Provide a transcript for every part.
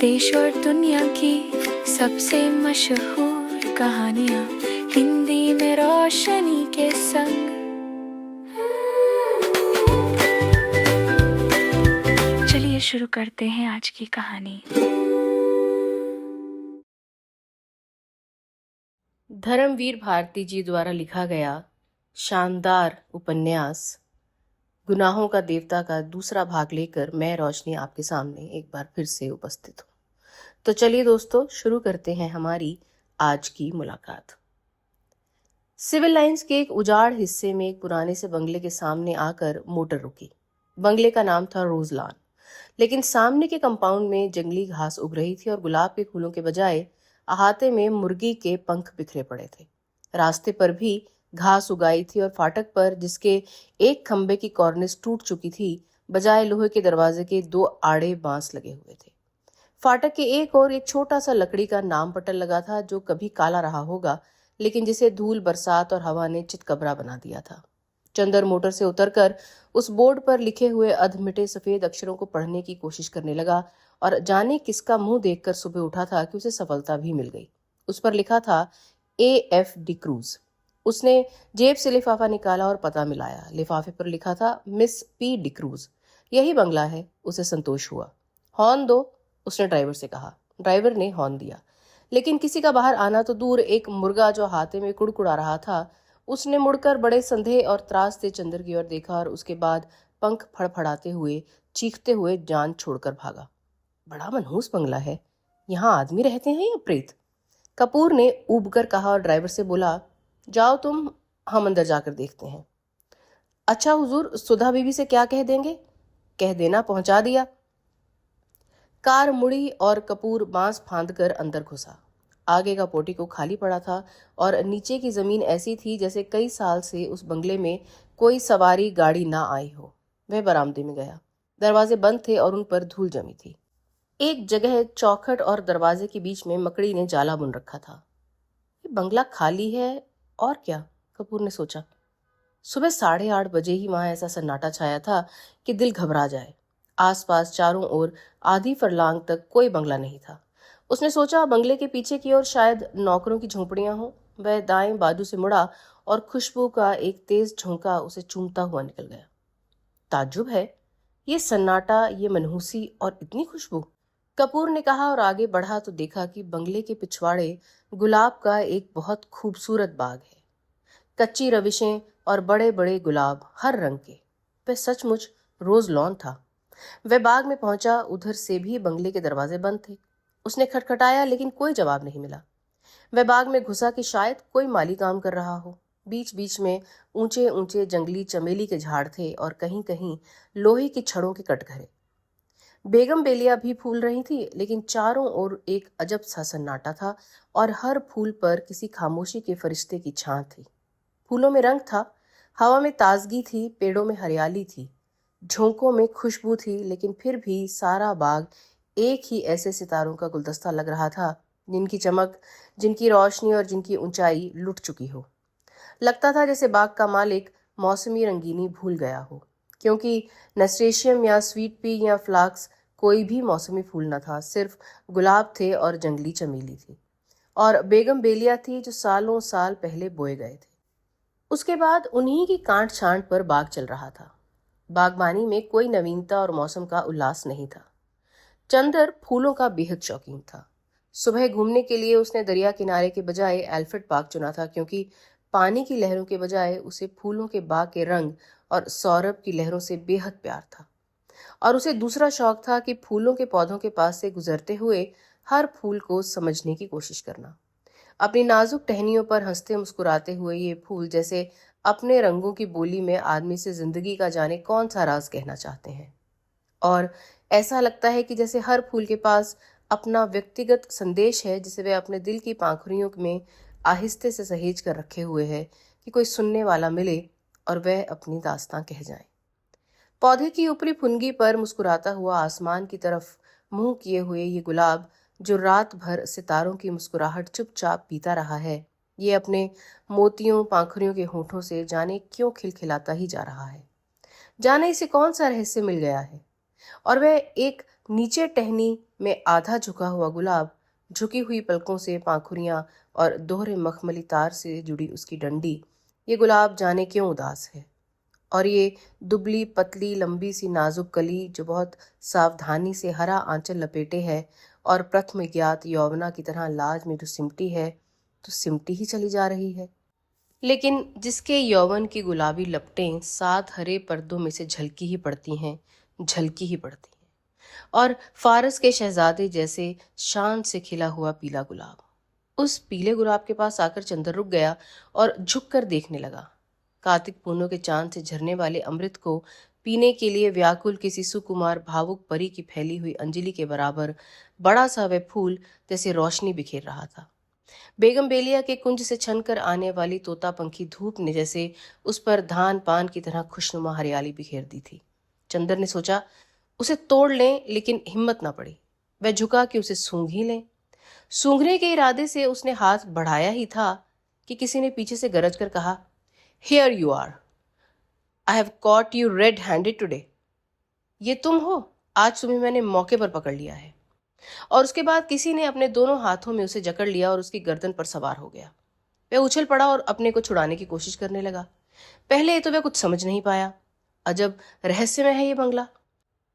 देश और दुनिया की सबसे मशहूर कहानियाँ हिंदी में रोशनी के संग। चलिए शुरू करते हैं आज की कहानी। धर्मवीर भारती जी द्वारा लिखा गया शानदार उपन्यास गुनाहों का देवता का दूसरा भाग लेकर मैं रोशनी आपके सामने एक बार फिर से उपस्थित हूँ। तो चलिए दोस्तों, शुरू करते हैं हमारी आज की मुलाकात। सिविल लाइंस के एक उजाड़ हिस्से में एक पुराने से बंगले के सामने आकर मोटर रुकी। बंगले का नाम था रोजलान, लेकिन सामने के कंपाउंड में जंगली घास उग रही थी और गुलाब के फूलों के बजाय अहाते में मुर्गी के पंख बिखरे पड़े थे। रास्ते पर भी घास उगाई थी और फाटक पर, जिसके एक खंबे की कॉर्निस टूट चुकी थी, बजाय लोहे के दरवाजे के दो आड़े बांस लगे हुए थे। फाटक के एक और एक छोटा सा लकड़ी का नाम पटल लगा था, जो कभी काला रहा होगा, लेकिन जिसे धूल, बरसात और हवा ने चितकबरा बना दिया था। चंदर मोटर से उतरकर उस बोर्ड पर लिखे हुए अधमिटे सफेद अक्षरों को पढ़ने की कोशिश करने लगा और जाने किसका मुंह देखकर सुबह उठा था कि उसे सफलता भी मिल गई। उस पर लिखा था AF डिक्रूज। उसने जेब से लिफाफा निकाला और पता मिलाया। लिफाफे पर लिखा था मिस P डिक्रूज। यही बंगला है। उसे संतोष हुआ। हॉर्न दो, उसने ड्राइवर से कहा। ड्राइवर ने हॉर्न दिया, लेकिन किसी का बाहर आना तो दूर, एक मुर्गा जो हाथे में कुड़कुड़ा रहा था, उसने मुड़कर बड़े संदेह और त्रास से चंदर की ओर देखा और उसके बाद पंख फड़फड़ाते हुए, चीखते हुए जान छोड़कर भागा। बड़ा मनहूस बंगला है। यहाँ आदमी रहते हैं या प्रेत? कपूर ने ऊबकर कहा और ड्राइवर से बोला, जाओ तुम, हम अंदर जाकर देखते हैं। अच्छा हुजूर, सुधा बीबी से क्या कह देंगे? कह देना पहुंचा दिया। कार मुड़ी और कपूर बांस फांदकर अंदर घुसा। आगे का पोर्टिको खाली पड़ा था और नीचे की जमीन ऐसी थी जैसे कई साल से उस बंगले में कोई सवारी गाड़ी ना आई हो। वह बरामदे में गया। दरवाजे बंद थे और उन पर धूल जमी थी। एक जगह चौखट और दरवाजे के बीच में मकड़ी ने जाला बुन रखा था। ये बंगला खाली है और क्या, कपूर ने सोचा। सुबह 8:30 बजे ही वहां ऐसा सन्नाटा छाया था कि दिल घबरा जाए। आसपास चारों ओर आधी फरलांग तक कोई बंगला नहीं था। उसने सोचा बंगले के पीछे की ओर शायद नौकरों की झोंपड़ियां हों। वह दाएं बाजू से मुड़ा और खुशबू का एक तेज झोंका उसे चूमता हुआ निकल गया। ताज्जुब है, ये सन्नाटा, ये मनहूसी और इतनी खुशबू। कपूर ने कहा और आगे बढ़ा तो देखा कि बंगले के पिछवाड़े गुलाब का एक बहुत खूबसूरत बाग है। कच्ची रविशें और बड़े बड़े गुलाब, हर रंग के। वह सचमुच रोज लॉन था। वह बाग में पहुंचा। उधर से भी बंगले के दरवाजे बंद थे। उसने खटखटाया, लेकिन कोई जवाब नहीं मिला। वह बाग में घुसा कि शायद कोई माली काम कर रहा हो। बीच बीच में ऊंचे ऊंचे जंगली चमेली के झाड़ थे और कहीं कहीं लोहे की छड़ों के कटघरे। बेगम बेलिया भी फूल रही थी, लेकिन चारों ओर एक अजब सा सन्नाटा था और हर फूल पर किसी खामोशी के फरिश्ते की छां थी। फूलों में रंग था, हवा में ताजगी थी, पेड़ों में हरियाली थी, झोंकों में खुशबू थी, लेकिन फिर भी सारा बाग एक ही ऐसे सितारों का गुलदस्ता लग रहा था जिनकी चमक, जिनकी रोशनी और जिनकी ऊंचाई लुट चुकी हो। लगता था जैसे बाग का मालिक मौसमी रंगीनी भूल गया हो, क्योंकि नस्टेशियम या स्वीट पी या फ्लाक्स कोई भी मौसमी फूल न था। सिर्फ गुलाब थे और जंगली चमेली थी और बेगम बेलिया थी जो सालों साल पहले बोए गए थे। उसके बाद उन्हीं की कांट छांट पर बाग चल रहा था। बागबानी में कोई नवीनता और मौसम का उल्लास नहीं था। चंदर फूलों का बेहद शौकीन था। सुबह घूमने के लिए उसने दरिया किनारे के बजाय एल्फ्रेड पार्क चुना था, क्योंकि पानी की लहरों के बजाय उसे फूलों के बाग के रंग और सौरभ की लहरों से बेहद प्यार था। और उसे दूसरा शौक था कि फूलों के पौधों के पास से गुजरते हुए हर फूल को समझने की कोशिश करना। अपनी नाजुक टहनियों पर हंसते मुस्कुराते हुए ये फूल जैसे अपने रंगों की बोली में आदमी से जिंदगी का जाने कौन सा राज कहना चाहते हैं। और ऐसा लगता है कि जैसे हर फूल के पास अपना व्यक्तिगत संदेश है, जिसे वे अपने दिल की पाखुरियों में आहिस्ते से सहेज कर रखे हुए है कि कोई सुनने वाला मिले और वह अपनी दास्तां कह जाए। पौधे की ऊपरी फुनगी पर मुस्कुराता हुआ आसमान की तरफ मुंह किए हुए ये गुलाब, जो रात भर सितारों की मुस्कुराहट चुपचाप पीता रहा है, ये अपने मोतियों पाखुरियों के होठों से जाने क्यों खिलखिलाता ही जा रहा है। जाने इसे कौन सा रहस्य मिल गया है। और वह एक नीचे टहनी में आधा झुका हुआ गुलाब, झुकी हुई पलकों से पाखुरियां और दोहरे मखमली तार से जुड़ी उसकी डंडी, ये गुलाब जाने क्यों उदास है। और ये दुबली पतली लंबी सी नाजुक कली जो बहुत सावधानी से हरा आंचल लपेटे है और प्रथम ज्ञात यौवना की तरह लाज में जो सिमटी है, तो सिमटी ही चली जा रही है। लेकिन जिसके यौवन की गुलाबी लपटें 7 हरे पर्दों में से झलकी ही पड़ती हैं, झलकी ही पड़ती हैं। और फारस के शहजादे जैसे शान से खिला हुआ पीला गुलाब। उस पीले गुलाब के पास आकर चंदर रुक गया और झुककर देखने लगा। कार्तिक पूर्णिमा के चांद से झरने वाले अमृत को पीने के लिए व्याकुल किसी सुकुमार भावुक परी की फैली हुई अंजलि के बराबर बड़ा सा वह फूल जैसे रोशनी बिखेर रहा था। बेगम बेलिया के कुंज से छनकर आने वाली तोता पंखी धूप ने जैसे उस पर धान पान की तरह खुशनुमा हरियाली बिखेर दी थी। चंदर ने सोचा उसे तोड़ लें, लेकिन हिम्मत ना पड़ी। वह झुका कि उसे सूंघ ही लें। सूंघने के इरादे से उसने हाथ बढ़ाया ही था कि किसी ने पीछे से गरज कर कहा, Here you are. I have caught you red-handed today. ये तुम हो? आज तुम्हें मैंने मौके पर पकड़ लिया है। और उसके बाद किसी ने अपने दोनों हाथों में उसे जकड़ लिया और उसकी गर्दन पर सवार हो गया। वह उछल पड़ा और अपने को छुड़ाने की कोशिश करने लगा। पहले तो वह कुछ समझ नहीं पाया। अजब रहस्यमय है ये बंगला।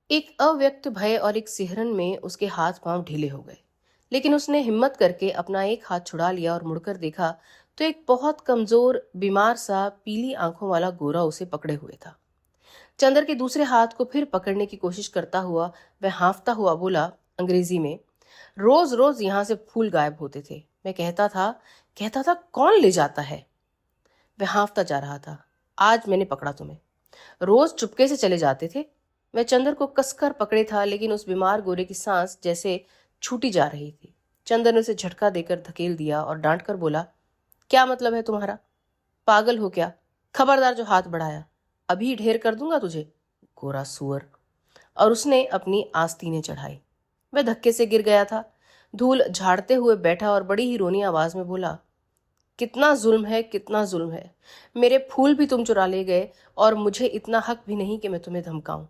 एक अव्यक्त भय और एक सिहरन में उसके हाथ पांव ढीले हो गए, लेकिन उसने हिम्मत करके अपना एक हाथ छुड़ा लिया और मुड़कर देखा तो एक बहुत कमजोर बीमार सा पीली आंखों वाला गोरा उसे पकड़े हुए था। चंदर के दूसरे हाथ को फिर पकड़ने की कोशिश करता हुआ वह हांफता हुआ बोला अंग्रेजी में, रोज रोज यहां से फूल गायब होते थे। मैं कहता था कौन ले जाता है। वह हांफता जा रहा था। आज मैंने पकड़ा तुम्हें। रोज चुपके से चले जाते थे। मैं चंदर को कसकर पकड़े था, लेकिन उस बीमार गोरे की सांस जैसे छूटी जा रही थी। चंदर ने उसे झटका देकर धकेल दिया और डांट कर बोला, क्या मतलब है तुम्हारा? पागल हो क्या? खबरदार जो हाथ बढ़ाया, अभी ढेर कर दूंगा तुझे, गोरा सुअर। और उसने अपनी आस्तीनें चढ़ाई। वह धक्के से गिर गया था। धूल झाड़ते हुए बैठा और बड़ी ही रोनी आवाज में बोला, कितना जुल्म है, कितना जुल्म है। मेरे फूल भी तुम चुरा ले गए और मुझे इतना हक भी नहीं कि मैं तुम्हें धमकाऊं।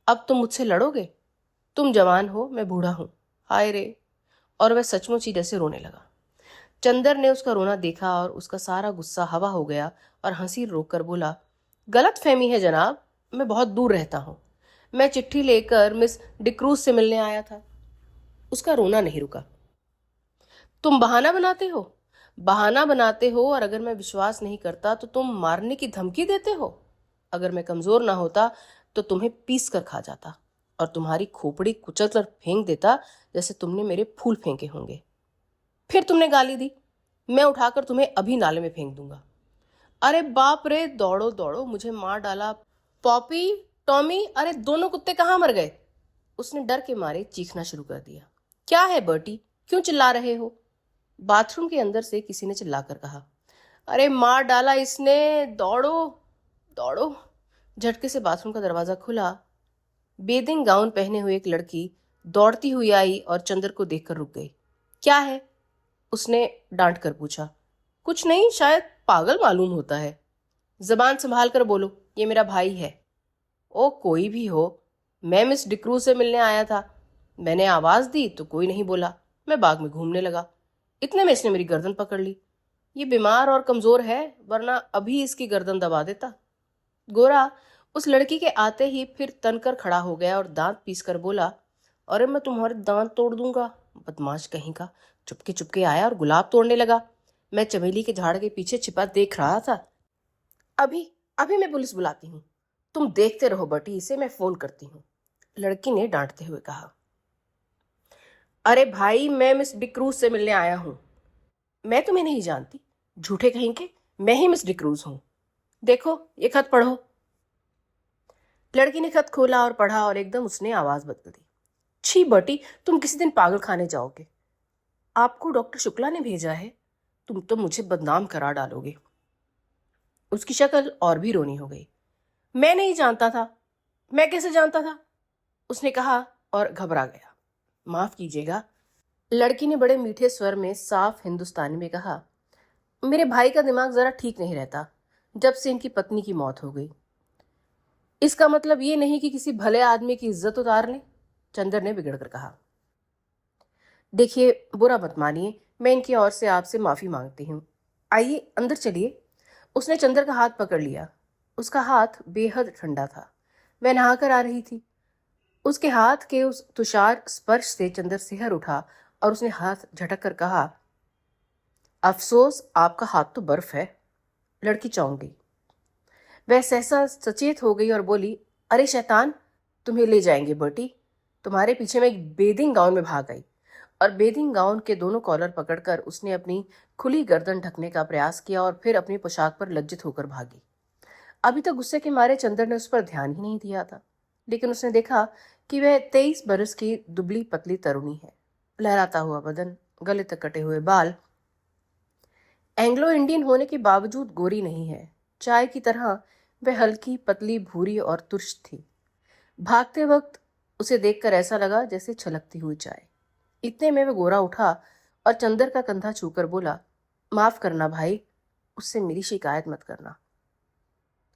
अब तुम मुझसे लड़ोगे? तुम जवान हो, मैं बूढ़ा हूं। हाय रे। और वह सचमुच ही जैसे रोने लगा। चंदर ने उसका रोना देखा और उसका सारा गुस्सा हवा हो गया और हंसी रोककर बोला, गलत फहमी है जनाब, मैं बहुत दूर रहता हूं। मैं चिट्ठी लेकर मिस डिक्रूज से मिलने आया था। उसका रोना नहीं रुका। तुम बहाना बनाते हो, बहाना बनाते हो, और अगर मैं विश्वास नहीं करता तो तुम मारने की धमकी देते हो। अगर मैं कमजोर ना होता तो तुम्हें पीस कर खा जाता और तुम्हारी खोपड़ी कुचल कर फेंक देता जैसे तुमने मेरे फूल फेंके होंगे। फिर तुमने गाली दी, मैं उठाकर तुम्हें अभी नाले में फेंक दूंगा। अरे बाप रे, दौड़ो दौड़ो, मुझे मार डाला। पॉपी, टॉमी, अरे दोनों कुत्ते कहाँ मर गए? उसने डर के मारे चीखना शुरू कर दिया। क्या है बर्टी, क्यों चिल्ला रहे हो? बाथरूम के अंदर से किसी ने चिल्लाकर कहा, अरे मार डाला इसने, दौड़ो दौड़ो। झटके से बाथरूम का दरवाजा खुला। बेदिंग गाउन पहने हुए एक लड़की दौड़ती हुई आई और चंदर को देखकर रुक गई। क्या है? उसने डांट कर पूछा। कुछ नहीं, शायद पागल मालूम होता है। जबान संभाल कर बोलो, ये मेरा भाई है। ओ कोई भी हो, मैं मिस डिक्रूज से मिलने आया था। मैंने आवाज दी तो कोई नहीं बोला। मैं बाग में घूमने लगा, इतने में इसने मेरी गर्दन पकड़ ली। ये बीमार और कमजोर है, वरना अभी इसकी गर्दन दबा देता। गोरा उस लड़की के आते ही फिर तनकर खड़ा हो गया और दांत पीस कर बोला, अरे मैं तुम्हारे दांत तोड़ दूंगा। बदमाश कहीं का, चुपके चुपके आया और गुलाब तोड़ने लगा। मैं चमेली के झाड़ के पीछे छिपा देख रहा था। अभी अभी मैं पुलिस बुलाती हूँ। तुम देखते रहो बटी, इसे मैं फोन करती हूँ, लड़की ने डांटते हुए कहा। अरे भाई, मैं मिस डिक्रूज से मिलने आया हूँ। मैं तुम्हें नहीं जानती, झूठे कहीं के, मैं ही मिस डिक्रूज हूँ। देखो ये खत पढ़ो। लड़की ने खत खोला और पढ़ा और एकदम उसने आवाज बदल दी। छी बटी, तुम किसी दिन पागल खाने जाओगे। आपको डॉक्टर शुक्ला ने भेजा है, तुम तो मुझे बदनाम करा डालोगे। उसकी शक्ल और भी रोनी हो गई। मैं नहीं जानता था। मैं कैसे जानता था? उसने कहा और घबरा गया। माफ कीजिएगा, लड़की ने बड़े मीठे स्वर में साफ हिंदुस्तानी में कहा, मेरे भाई का दिमाग जरा ठीक नहीं रहता जब से इनकी पत्नी की मौत हो गई। इसका मतलब ये नहीं कि किसी भले आदमी की इज्जत उतार लें। चंदर ने बिगड़ कर कहा। देखिए, बुरा मत मानिए, मैं इनकी ओर से आपसे माफी मांगती हूँ। आइए अंदर चलिए। उसने चंदर का हाथ पकड़ लिया। उसका हाथ बेहद ठंडा था। वह नहाकर आ रही थी। उसके हाथ के उस तुषार स्पर्श से चंदर सिहर उठा और उसने हाथ झटक कर कहा, अफसोस आपका हाथ तो बर्फ है। लड़की चौंक गई। वह सहसा सचेत हो गई और बोली, अरे शैतान, तुम्हें ले जाएंगे बर्टी। तुम्हारे पीछे मैं एक बेदिंग गाउन में भाग आई। और बेदिंग गाउन के दोनों कॉलर पकड़कर उसने अपनी खुली गर्दन ढकने का प्रयास किया और फिर अपनी पोशाक पर लज्जित होकर भागी। अभी तक गुस्से के मारे चंदर ने उस पर ध्यान ही नहीं दिया था, लेकिन उसने देखा कि वह 23 बरस की दुबली पतली तरुणी है। लहराता हुआ बदन, गले तक कटे हुए बाल। एंग्लो इंडियन होने के बावजूद गोरी नहीं है। चाय की तरह वह हल्की पतली भूरी और तुर्श थी। भागते वक्त उसे देखकर ऐसा लगा जैसे छलकती हुई चाय। इतने में वह गोरा उठा और चंदर का कंधा छूकर बोला, माफ करना भाई, उससे मेरी शिकायत मत करना।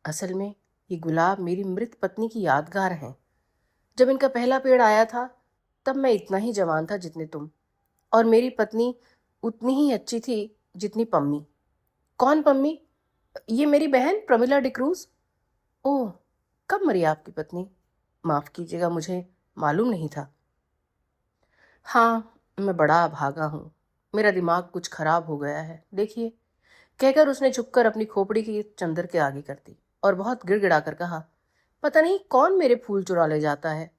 असल में ये गुलाब मेरी मृत पत्नी की यादगार हैं। जब इनका पहला पेड़ आया था तब मैं इतना ही जवान था जितने तुम, और मेरी पत्नी उतनी ही अच्छी थी जितनी पम्मी। कौन पम्मी? ये मेरी बहन प्रमिला डिक्रूज। ओह, कब मरी आपकी पत्नी? माफ कीजिएगा, मुझे मालूम नहीं था। हाँ, मैं बड़ा अभागा हूँ। मेरा दिमाग कुछ खराब हो गया है, देखिए, कहकर उसने झुककर अपनी खोपड़ी की चंदर के आगे कर दी और बहुत गिड़गिड़ा कर कहा, पता नहीं कौन मेरे फूल चुरा ले जाता है।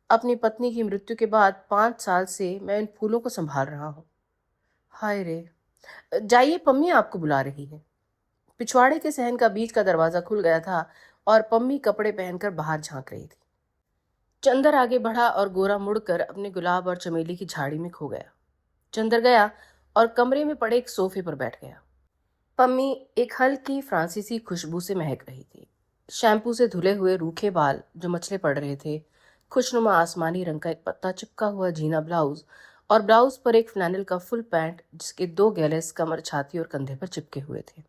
अपनी पत्नी की मृत्यु के बाद 5 साल से मैं इन फूलों को संभाल रहा हूँ। हाय रे, जाइए, पम्मी आपको बुला रही है। पिछवाड़े के सहन का बीच का दरवाजा खुल गया था और पम्मी कपड़े पहनकर बाहर झांक रही थी। चंदर आगे बढ़ा और गोरा मुड़कर अपने गुलाब और चमेली की झाड़ी में खो गया। चंदर गया और कमरे में पड़े एक सोफे पर बैठ गया। पम्मी एक हल्की फ्रांसीसी खुशबू से महक रही थी। शैम्पू से धुले हुए रूखे बाल जो मचले पड़ रहे थे, खुशनुमा आसमानी रंग का एक पत्ता चिपका हुआ जीना ब्लाउज और ब्लाउज पर एक फ्लैनल का फुल पैंट जिसके 2 गैलेस कमर, छाती और कंधे पर चिपके हुए थे।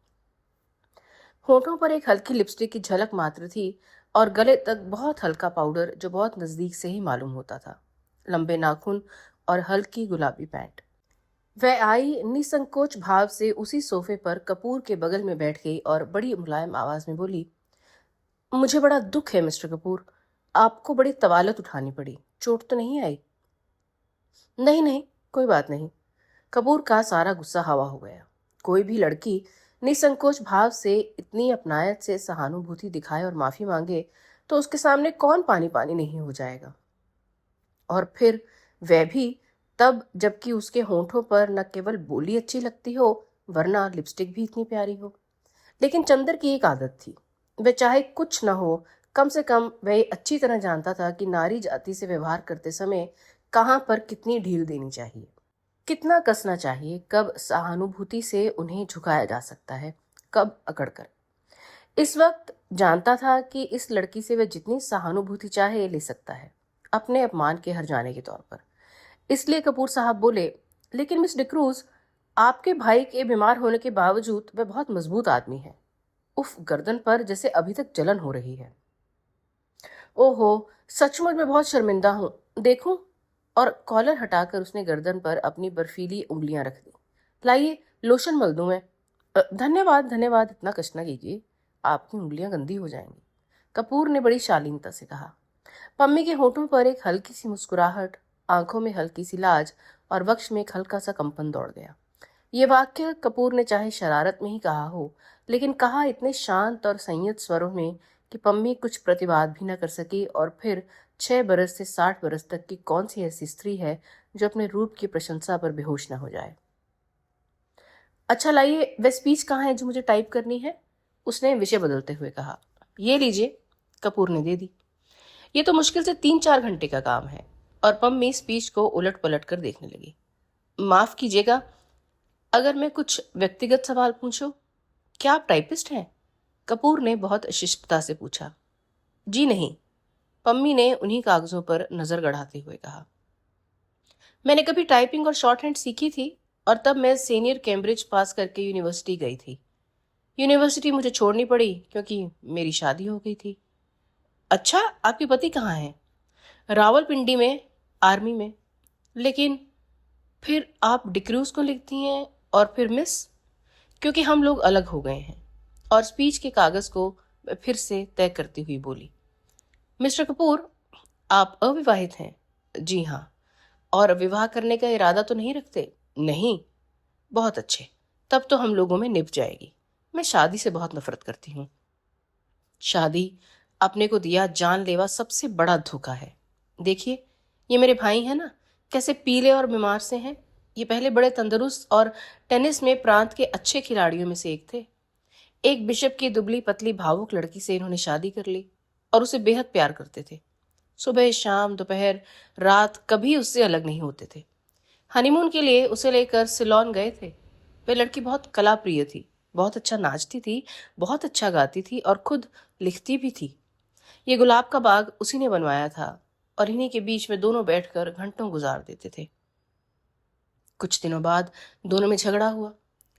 होठों पर एक हल्की लिपस्टिक की झलक मात्र थी और गले तक बहुत हल्का पाउडर जो बहुत नजदीक से ही मालूम होता था। लंबे नाखून और हल्की गुलाबी पैंट। वह आई निसंकोच भाव से उसी सोफे पर कपूर के बगल में बैठ गई और बड़ी मुलायम आवाज में बोली, मुझे बड़ा दुख है मिस्टर कपूर, आपको बड़ी तवालत उठानी पड़ी। चोट तो नहीं आई? नहीं नहीं, कोई बात नहीं। कपूर का सारा गुस्सा हवा हो गया। कोई भी लड़की निसंकोच भाव से इतनी अपनायत से सहानुभूति दिखाए और माफी मांगे तो उसके सामने कौन पानी पानी नहीं हो जाएगा। और फिर वह भी तब जबकि उसके होंठों पर न केवल बोली अच्छी लगती हो वरना लिपस्टिक भी इतनी प्यारी हो। लेकिन चंदर की एक आदत थी, वह चाहे कुछ न हो, कम से कम वह अच्छी तरह जानता था कि नारी जाति से व्यवहार करते समय कहाँ पर कितनी ढील देनी चाहिए, कितना कसना चाहिए, कब सहानुभूति से उन्हें झुकाया जा सकता है, कब अकड़कर। इस वक्त जानता था कि इस लड़की से वह जितनी सहानुभूति चाहे ले सकता है, अपने अपमान के हर जाने के तौर पर। इसलिए कपूर साहब बोले, लेकिन मिस डिक्रूज, आपके भाई के बीमार होने के बावजूद वह बहुत मजबूत आदमी है। उफ, गर्दन पर जैसे अभी तक जलन हो रही है। ओहो, सचमुच मैं बहुत शर्मिंदा हूँ, देखूं? और कॉलर हटाकर उसने गर्दन पर अपनी बर्फीली उंगलियां रख दी। लाइए, लोशन मल दूं मैं? धन्यवाद धन्यवाद, इतना कष्ट न कीजिए, आपकी उंगलियां गंदी हो जाएंगी, कपूर ने बड़ी शालीनता से कहा। पम्मी के होठों पर एक हल्की सी मुस्कुराहट, आंखों में हल्की सी लाज और वक्ष में एक हल्का सा कंपन दौड़ गया। ये वाक्य कपूर ने चाहे शरारत में ही कहा हो, लेकिन कहा इतने शांत और संयत स्वरों में कि पम्मी कुछ प्रतिवाद भी न कर सकी। और फिर 6 बरस से 60 बरस तक की कौन सी ऐसी स्त्री है जो अपने रूप की प्रशंसा पर बेहोश न हो जाए। अच्छा लाइए, वह स्पीच कहाँ है जो मुझे टाइप करनी है? उसने विषय बदलते हुए कहा। ये लीजिए, कपूर ने दे दी। ये तो मुश्किल से 3-4 घंटे का काम है। और पम्मी स्पीच को उलट पलट कर देखने लगी। माफ कीजिएगा, अगर मैं कुछ व्यक्तिगत सवाल पूछूं, क्या आप टाइपिस्ट हैं? कपूर ने बहुत शिष्टता से पूछा। जी नहीं, पम्मी ने उन्हीं कागजों पर नजर गड़ाते हुए कहा। मैंने कभी टाइपिंग और शॉर्ट हैंड सीखी थी और तब मैं सीनियर कैम्ब्रिज पास करके यूनिवर्सिटी गई थी। यूनिवर्सिटी मुझे छोड़नी पड़ी क्योंकि मेरी शादी हो गई थी। अच्छा, आपके पति कहाँ हैं? रावलपिंडी में आर्मी में। लेकिन फिर आप डिक्रूज को लिखती हैं और फिर मिस? क्योंकि हम लोग अलग हो गए हैं। और स्पीच के कागज को मैं फिर से तय करती हुई बोली, मिस्टर कपूर, आप अविवाहित हैं? जी हाँ। और विवाह करने का इरादा तो नहीं रखते? नहीं। बहुत अच्छे, तब तो हम लोगों में निभ जाएगी। मैं शादी से बहुत नफरत करती हूँ। शादी अपने को दिया जानलेवा सबसे बड़ा धोखा है। देखिए, ये मेरे भाई हैं ना, कैसे पीले और बीमार से हैं। ये पहले बड़े तंदुरुस्त और टेनिस में प्रांत के अच्छे खिलाड़ियों में से एक थे। एक बिशप की दुबली पतली भावुक लड़की से इन्होंने शादी कर ली और उसे बेहद प्यार करते थे। सुबह शाम दोपहर रात कभी उससे अलग नहीं होते थे। हनीमून के लिए उसे लेकर सिलोन गए थे। वह लड़की बहुत कला प्रिय थी, बहुत अच्छा नाचती थी, बहुत अच्छा गाती थी और खुद लिखती भी थी। ये गुलाब का बाग उसी ने बनवाया था और इन्हीं के बीच में दोनों बैठकर घंटों गुजार देते थे। कुछ दिनों बाद दोनों में झगड़ा हुआ।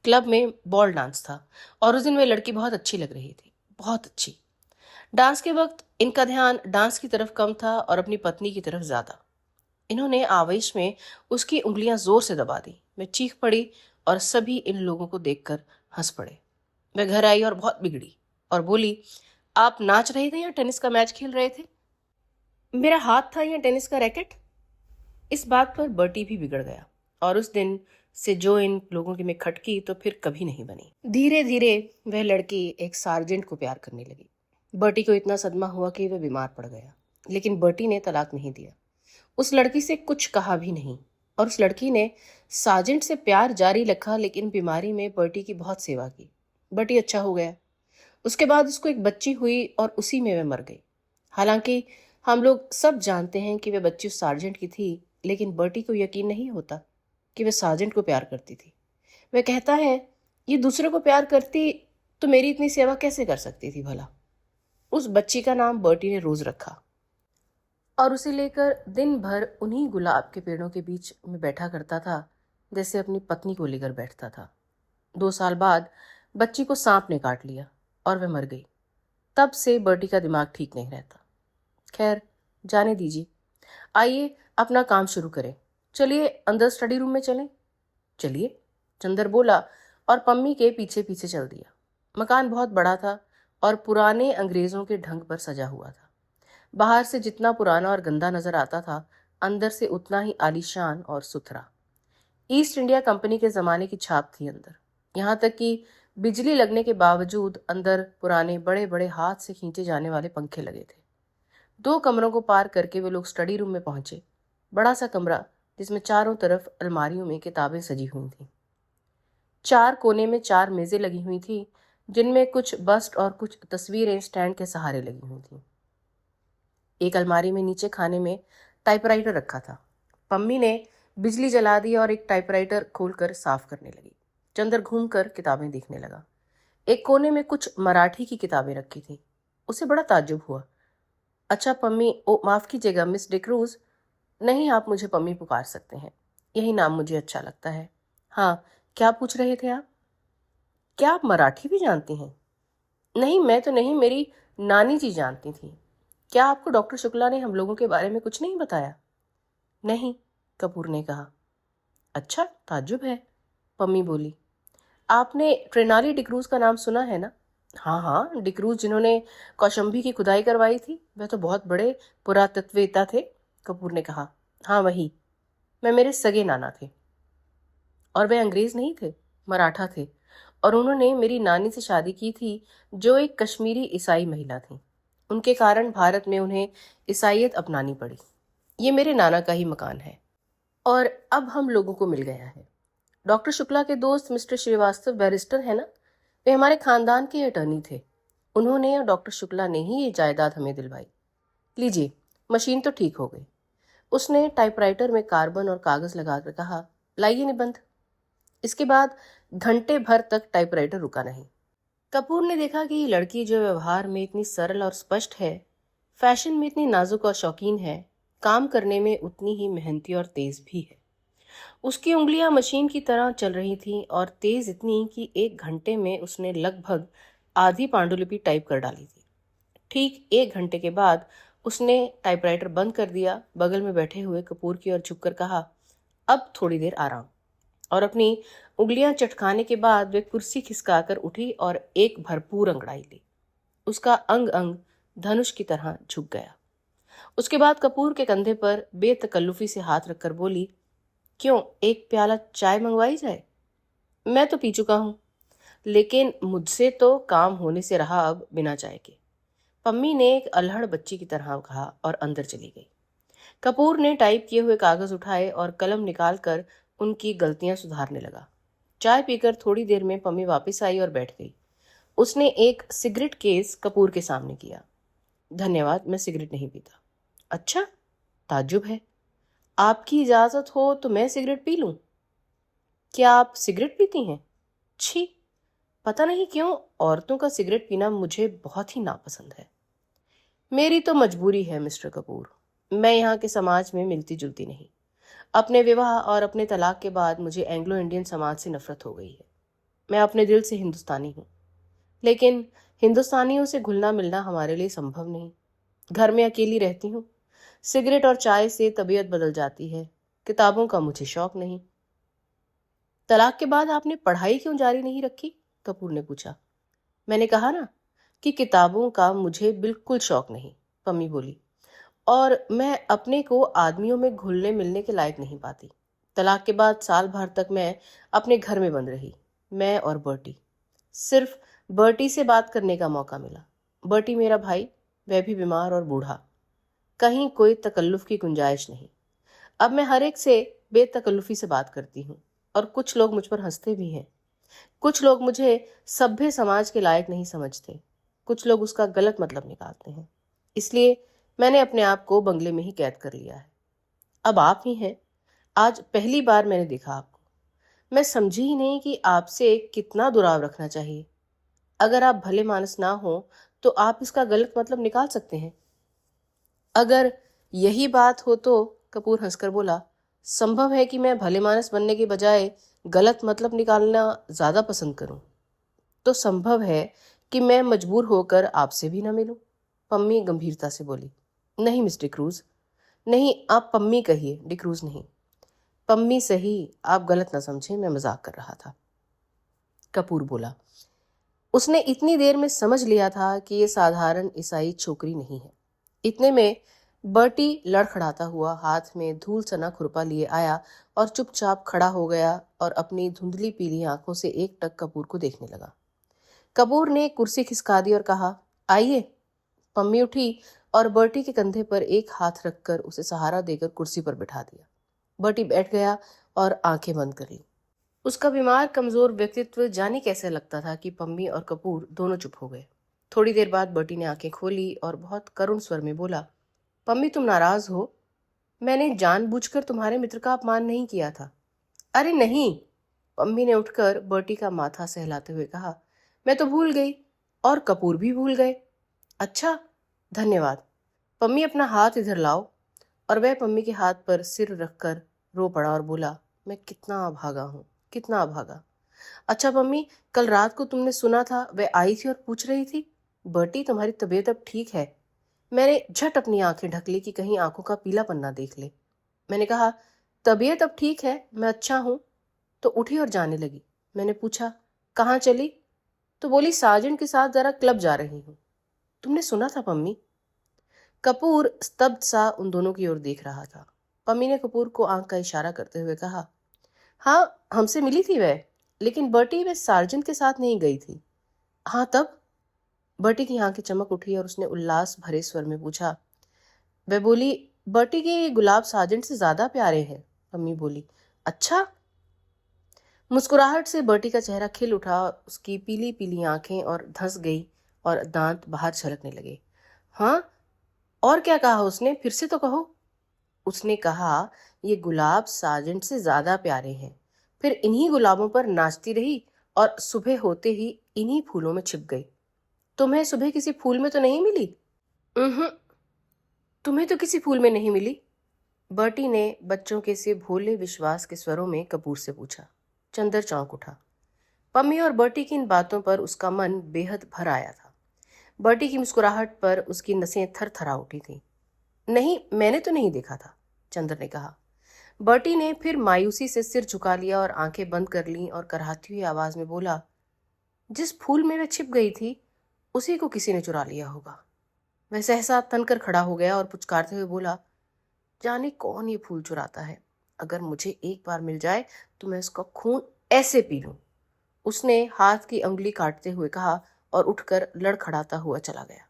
क्लब में बॉल डांस था और उस दिन वह लड़की बहुत अच्छी लग रही थी, बहुत अच्छी। डांस के वक्त इनका ध्यान डांस की तरफ कम था और अपनी पत्नी की तरफ ज्यादा। इन्होंने आवेश में उसकी उंगलियां जोर से दबा दी। मैं चीख पड़ी और सभी इन लोगों को देखकर हंस पड़े। मैं घर आई और बहुत बिगड़ी और बोली, आप नाच रहे थे या टेनिस का मैच खेल रहे थे? मेरा हाथ था या टेनिस का रैकेट? इस बात पर बर्टी भी बिगड़ गया और उस दिन से जो इन लोगों की में खटकी तो फिर कभी नहीं बनी। धीरे धीरे वह लड़की एक सार्जेंट को प्यार करने लगी। बर्टी को इतना सदमा हुआ कि वह बीमार पड़ गया, लेकिन बर्टी ने तलाक नहीं दिया। उस लड़की से कुछ कहा भी नहीं और उस लड़की ने सार्जेंट से प्यार जारी रखा, लेकिन बीमारी में बर्टी की बहुत सेवा की। बर्टी अच्छा हो गया। उसके बाद उसको एक बच्ची हुई और उसी में वह मर गई। हालांकि हम लोग सब जानते हैं कि वह बच्ची उस सार्जेंट की थी, लेकिन बर्टी को यकीन नहीं होता कि वह सार्जेंट को प्यार करती थी। वह कहता है, ये दूसरे को प्यार करती तो मेरी इतनी सेवा कैसे कर सकती थी भला। उस बच्ची का नाम बर्टी ने रोज रखा और उसे लेकर दिन भर उन्हीं गुलाब के पेड़ों के बीच में बैठा करता था जैसे अपनी पत्नी को लेकर बैठता था। 2 साल बाद बच्ची को सांप ने काट लिया और वह मर गई। तब से बर्टी का दिमाग ठीक नहीं रहता। खैर, जाने दीजिए। आइए अपना काम शुरू करें। चलिए अंदर स्टडी रूम में चलें। चलिए, चंदर बोला और पम्मी के पीछे पीछे चल दिया। मकान बहुत बड़ा था और पुराने अंग्रेजों के ढंग पर सजा हुआ था। बाहर से जितना पुराना और गंदा नजर आता था, अंदर से उतना ही आलीशान और सुथरा। ईस्ट इंडिया कंपनी के जमाने की छाप थी अंदर। यहाँ तक कि बिजली लगने के बावजूद अंदर पुराने बड़े बड़े हाथ से खींचे जाने वाले पंखे लगे थे। 2 कमरों को पार करके वे लोग स्टडी रूम में पहुंचे। बड़ा सा कमरा जिसमें चारों तरफ अलमारियों में किताबें सजी हुई थीं। 4 कोने में 4 मेजें लगी हुई थी, जिनमें कुछ बस्ट और कुछ तस्वीरें स्टैंड के सहारे लगी हुई थीं। एक अलमारी में नीचे खाने में टाइपराइटर रखा था। पम्मी ने बिजली जला दी और एक टाइपराइटर खोलकर साफ करने लगी। चंदर घूमकर किताबें देखने लगा। एक कोने में कुछ मराठी की किताबें रखी थी। उसे बड़ा ताज्जुब हुआ। अच्छा पम्मी, ओ माफ कीजिएगा मिस डिक्रूज। नहीं, आप मुझे पम्मी पुकार सकते हैं, यही नाम मुझे अच्छा लगता है। हाँ, क्या पूछ रहे थे आप? क्या आप मराठी भी जानती हैं? नहीं, मैं तो नहीं, मेरी नानी जी जानती थी। क्या आपको डॉक्टर शुक्ला ने हम लोगों के बारे में कुछ नहीं बताया? नहीं, कपूर ने कहा। अच्छा, ताज्जुब है, पम्मी बोली। आपने ट्रेनाली डिक्रूज का नाम सुना है ना? हाँ हाँ, डिक्रूज जिन्होंने कौशंबी की खुदाई करवाई थी, वह तो बहुत बड़े पुरातत्ववेत्ता थे, कपूर ने कहा। हाँ वही, मैं मेरे सगे नाना थे। और वे अंग्रेज नहीं थे, मराठा थे, और उन्होंने मेरी नानी से शादी की थी जो एक कश्मीरी ईसाई महिला थी। उनके कारण भारत में उन्हें ईसाइयत अपनानी पड़ी। ये मेरे नाना का ही मकान है और अब हम लोगों को मिल गया है। डॉक्टर शुक्ला के दोस्त मिस्टर श्रीवास्तव बैरिस्टर है ना, वे हमारे खानदान के अटर्नी थे। उन्होंने और डॉक्टर शुक्ला ने ही ये जायदाद हमें दिलवाई। लीजिए, मशीन तो ठीक हो गई। उसने टाइपराइटर में कार्बन और कागज लगाकर कहा, लाइए निबंध। इसके बाद घंटे भर तक टाइपराइटर रुका नहीं। कपूर ने देखा कि ये लड़की जो व्यवहार में इतनी सरल और स्पष्ट है, फैशन में इतनी नाजुक और शौकीन है, काम करने में उतनी ही मेहनती और तेज भी है। उसकी उंगलियां मशीन की तरह चल रही थीं और तेज इतनी कि 1 घंटे में उसने लगभग आधी पांडुलिपि टाइप कर डाली थी। ठीक 1 घंटे के बाद उसने टाइपराइटर बंद कर दिया, बगल में बैठे हुए कपूर की ओर झुककर कहा, अब थोड़ी देर आराम। और अपनी उंगलियां चटकाने के बाद वे कुर्सी खिसकाकर उठी और एक भरपूर अंगड़ाई ली। उसका अंग अंग धनुष की तरह झुक गया। उसके बाद कपूर के कंधे पर बेतकल्लुफी से हाथ रखकर बोली, क्यों, एक प्याला चाय मंगवाई जाए? मैं तो पी चुका हूं, लेकिन मुझसे तो काम होने से रहा अब बिना चाय के। पम्मी ने एक अल्हड़ बच्ची की तरह कहा और अंदर चली गई। कपूर ने टाइप किए हुए कागज उठाए और कलम निकालकर उनकी गलतियां सुधारने लगा। चाय पीकर थोड़ी देर में पम्मी वापस आई और बैठ गई। उसने एक सिगरेट केस कपूर के सामने किया। धन्यवाद, मैं सिगरेट नहीं पीता। अच्छा, ताज्जुब है। आपकी इजाजत हो तो मैं सिगरेट पी लूं? क्या आप सिगरेट पीती हैं? छी, पता नहीं क्यों औरतों का सिगरेट पीना मुझे बहुत ही नापसंद है। मेरी तो मजबूरी है मिस्टर कपूर। मैं यहाँ के समाज में मिलती जुलती नहीं। अपने विवाह और अपने तलाक के बाद मुझे एंग्लो इंडियन समाज से नफरत हो गई है। मैं अपने दिल से हिंदुस्तानी हूँ, लेकिन हिंदुस्तानियों से घुलना मिलना हमारे लिए संभव नहीं। घर में अकेली रहती हूँ। सिगरेट और चाय से तबीयत बदल जाती है। किताबों का मुझे शौक नहीं। तलाक के बाद आपने पढ़ाई क्यों जारी नहीं रखी? कपूर ने पूछा। मैंने कहा ना कि किताबों का मुझे बिल्कुल शौक नहीं, पम्मी बोली। और मैं अपने को आदमियों में घुलने मिलने के लायक नहीं पाती। तलाक के बाद साल भर तक मैं अपने घर में बंद रही, मैं और बर्टी। सिर्फ बर्टी से बात करने का मौका मिला। बर्टी मेरा भाई, वह भी बीमार और बूढ़ा। कहीं कोई तकल्लुफ की गुंजाइश नहीं। अब मैं हर एक से बेतकल्लुफी से बात करती हूँ और कुछ लोग मुझ पर हंसते भी हैं। कुछ लोग मुझे सभ्य समाज के लायक नहीं समझते। कुछ लोग उसका गलत मतलब निकालते हैं। इसलिए मैंने अपने आप को बंगले में ही कैद कर लिया है। अब आप ही हैं। आज पहली बार मैंने देखा आपको। मैं समझी ही नहीं कि आपसे कितना दुराव रखना चाहिए। अगर आप भले मानस ना हो तो आप इसका गलत मतलब निकाल सकते हैं। अगर यही बात हो तो, कपूर हंसकर बोला, संभव है कि मैं भले मानस बनने के बजाय गलत मतलब निकालना ज्यादा पसंद करूं। तो संभव है कि मैं मजबूर होकर आपसे भी न मिलूं। पम्मी गंभीरता से बोली। नहीं मिस डिक्रूज, नहीं, आप पम्मी कहिए, डिक्रूज नहीं। पम्मी सही, आप गलत ना समझें, मैं मजाक कर रहा था, कपूर बोला। उसने इतनी देर में समझ लिया था कि ये साधारण ईसाई छोकरी नहीं है। इतने में बर्टी लड़खड़ाता हुआ हाथ में धूल सना खुरपा लिए आया और चुपचाप खड़ा हो गया और अपनी धुंधली पीली आंखों से एकटक कपूर को देखने लगा। कपूर ने कुर्सी खिसका दी और कहा, आइए। पम्मी उठी और बर्टी के कंधे पर एक हाथ रखकर उसे सहारा देकर कुर्सी पर बिठा दिया। बर्टी बैठ गया और आंखें बंद कर ली। उसका बीमार कमजोर व्यक्तित्व जाने कैसे लगता था कि पम्मी और कपूर दोनों चुप हो गए। थोड़ी देर बाद बर्टी ने आंखें खोली और बहुत करुण स्वर में बोला, पम्मी, तुम नाराज हो? मैंने जानबूझकर तुम्हारे मित्र का अपमान नहीं किया था। अरे नहीं, पम्मी ने उठकर बर्टी का माथा सहलाते हुए कहा, मैं तो भूल गई और कपूर भी भूल गए। अच्छा, धन्यवाद। पम्मी, अपना हाथ इधर लाओ। और वह पम्मी के हाथ पर सिर रखकर रो पड़ा और बोला, मैं कितना अभागा हूँ, कितना अभागा। अच्छा पम्मी, कल रात को तुमने सुना था वह आई थी और पूछ रही थी, बर्टी तुम्हारी तबीयत अब ठीक है? मैंने झट अपनी आंखें ढक ली कि कहीं आंखों का पीला पन्ना देख ले। मैंने कहा, तबीयत अब ठीक है, मैं अच्छा हूँ। तो उठी और जाने लगी। मैंने पूछा, कहाँ चली? तो बोली, साजन के साथ जरा क्लब जा रही हूँ। तुमने सुना था पम्मी? कपूर स्तब्ध सा उन दोनों की ओर देख रहा था। पम्मी ने कपूर को आंख का इशारा करते हुए कहा, हाँ, हमसे मिली थी वह, लेकिन बर्टी वह सार्जन के साथ नहीं गई थी। हाँ, तब? बर्टी की आंखें चमक उठी और उसने उल्लास भरे स्वर में पूछा। वह बोली, बर्टी के गुलाब सार्जेंट से ज्यादा प्यारे हैं। पम्मी बोली, अच्छा? मुस्कुराहट से बर्टी का चेहरा खिल उठा। उसकी पीली पीली आंखें और धंस गई और दांत बाहर छलकने लगे। हाँ, और क्या कहा उसने? फिर से तो कहो। उसने कहा, ये गुलाब सार्जेंट से ज्यादा प्यारे हैं। फिर इन्हीं गुलाबों पर नाचती रही और सुबह होते ही इन्हीं फूलों में छिप गई। तुम्हें सुबह किसी फूल में तो नहीं मिली? तुम्हें तो किसी फूल में नहीं मिली? बर्टी ने बच्चों के से भोले विश्वास के स्वरों में कपूर से पूछा। चंदर चौंक उठा। पम्मी और बर्टी की इन बातों पर उसका मन बेहद भर आया था। बर्टी की मुस्कुराहट पर उसकी नसें थरथरा उठी थीं। नहीं, मैंने तो नहीं देखा था, चंद्र ने कहा। बर्टी ने फिर मायूसी से सिर झुका लिया और आंखें बंद कर लीं और कराहती हुई आवाज में बोला, जिस फूल में वह छिप गई थी उसी को किसी ने चुरा लिया होगा। वह सहसा तनकर खड़ा हो गया और पुचकारते हुए बोला, जाने कौन ये फूल चुराता है। अगर मुझे एक बार मिल जाए तो मैं उसका खून ऐसे पी लूं। उसने हाथ की अंगुली काटते हुए कहा और उठकर लड़खड़ाता हुआ चला गया।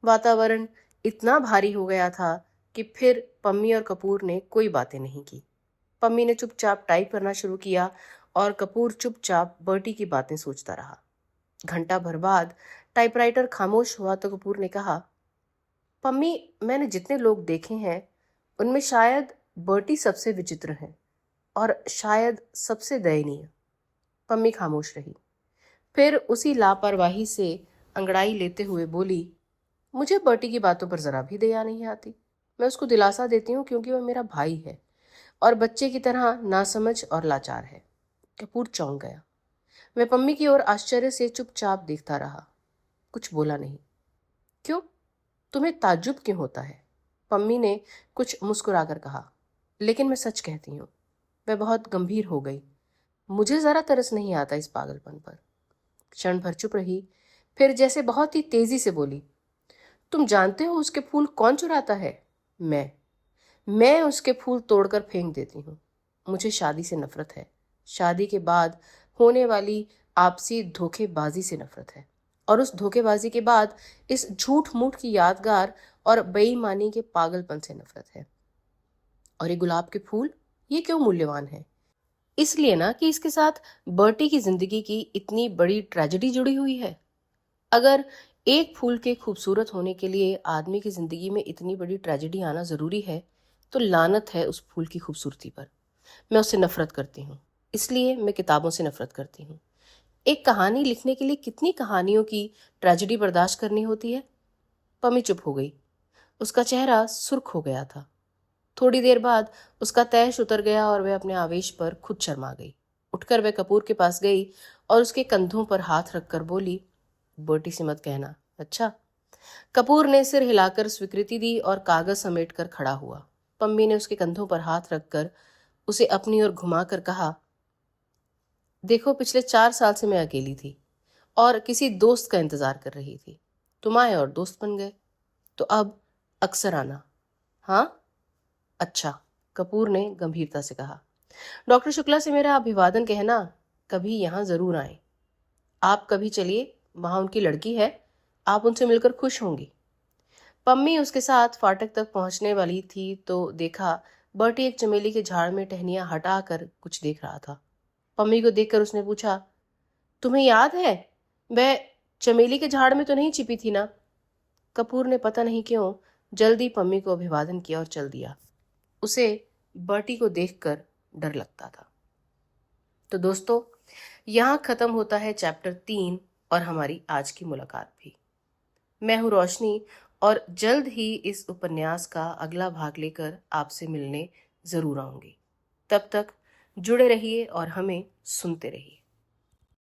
वातावरण इतना भारी हो गया था कि फिर पम्मी और कपूर ने कोई बातें नहीं की। पम्मी ने चुपचाप टाइप करना शुरू किया और कपूर चुपचाप बर्टी की बातें सोचता रहा। घंटा भर बाद टाइपराइटर खामोश हुआ तो कपूर ने कहा, पम्मी, मैंने जितने लोग देखे हैं उनमें शायद बर्टी सबसे विचित्र है और शायद सबसे दयनीय। पम्मी खामोश रही। फिर उसी लापरवाही से अंगड़ाई लेते हुए बोली, मुझे बर्टी की बातों पर जरा भी दया नहीं आती। मैं उसको दिलासा देती हूँ क्योंकि वह मेरा भाई है और बच्चे की तरह नासमझ और लाचार है। कपूर चौंक गया। वह पम्मी की ओर आश्चर्य से चुपचाप देखता रहा, कुछ बोला नहीं। क्यों, तुम्हें ताज्जुब क्यों होता है? पम्मी ने कुछ मुस्कुराकर कहा, लेकिन मैं सच कहती हूँ। वह बहुत गंभीर हो गई। मुझे जरा तरस नहीं आता इस पागलपन पर। क्षण भर चुप रही, फिर जैसे बहुत ही तेजी से बोली, तुम जानते हो उसके फूल कौन चुराता है? मैं उसके फूल तोड़कर फेंक देती हूँ। मुझे शादी से नफरत है। शादी के बाद होने वाली आपसी धोखेबाजी से नफरत है और उस धोखेबाजी के बाद इस झूठ मूठ की यादगार और बेईमानी के पागलपन से नफरत है। और ये गुलाब के फूल, ये क्यों मूल्यवान है? इसलिए ना कि इसके साथ बर्टी की जिंदगी की इतनी बड़ी ट्रेजेडी जुड़ी हुई है। अगर एक फूल के खूबसूरत होने के लिए आदमी की जिंदगी में इतनी बड़ी ट्रेजेडी आना जरूरी है तो लानत है उस फूल की खूबसूरती पर। मैं उससे नफरत करती हूँ, इसलिए मैं किताबों से नफरत करती हूँ। एक कहानी लिखने के लिए कितनी कहानियों की ट्रेजेडी बर्दाश्त करनी होती है? पमी चुप हो गई। उसका चेहरा सुर्ख हो गया था। थोड़ी देर बाद उसका तैश उतर गया और वह अपने आवेश पर खुद शर्मा गई। उठकर वह कपूर के पास गई और उसके कंधों पर हाथ रखकर बोली, बर्टी से मत कहना, अच्छा? कपूर ने सिर हिलाकर स्वीकृति दी और कागज समेटकर खड़ा हुआ। पम्मी ने उसके कंधों पर हाथ रखकर उसे अपनी ओर घुमाकर कहा, देखो, पिछले 4 साल से मैं अकेली थी और किसी दोस्त का इंतजार कर रही थी। तुम आए और दोस्त बन गए, तो अब अक्सर आना। हाँ, अच्छा, कपूर ने गंभीरता से कहा। डॉक्टर शुक्ला से मेरा अभिवादन कहना, कभी यहाँ जरूर आए। आप कभी चलिए, वहां उनकी लड़की है, आप उनसे मिलकर खुश होंगी। पम्मी उसके साथ फाटक तक पहुंचने वाली थी तो देखा बर्टी एक चमेली के झाड़ में टहनियां हटाकर कुछ देख रहा था। पम्मी को देखकर उसने पूछा, तुम्हें याद है, वह चमेली के झाड़ में तो नहीं छिपी थी ना? कपूर ने पता नहीं क्यों जल्दी पम्मी को अभिवादन किया और चल दिया। उसे बर्टी को देखकर डर लगता था। तो दोस्तों, यहाँ खत्म होता है चैप्टर 3 और हमारी आज की मुलाकात भी। मैं हूँ रोशनी और जल्द ही इस उपन्यास का अगला भाग लेकर आपसे मिलने जरूर आऊंगी। तब तक जुड़े रहिए और हमें सुनते रहिए।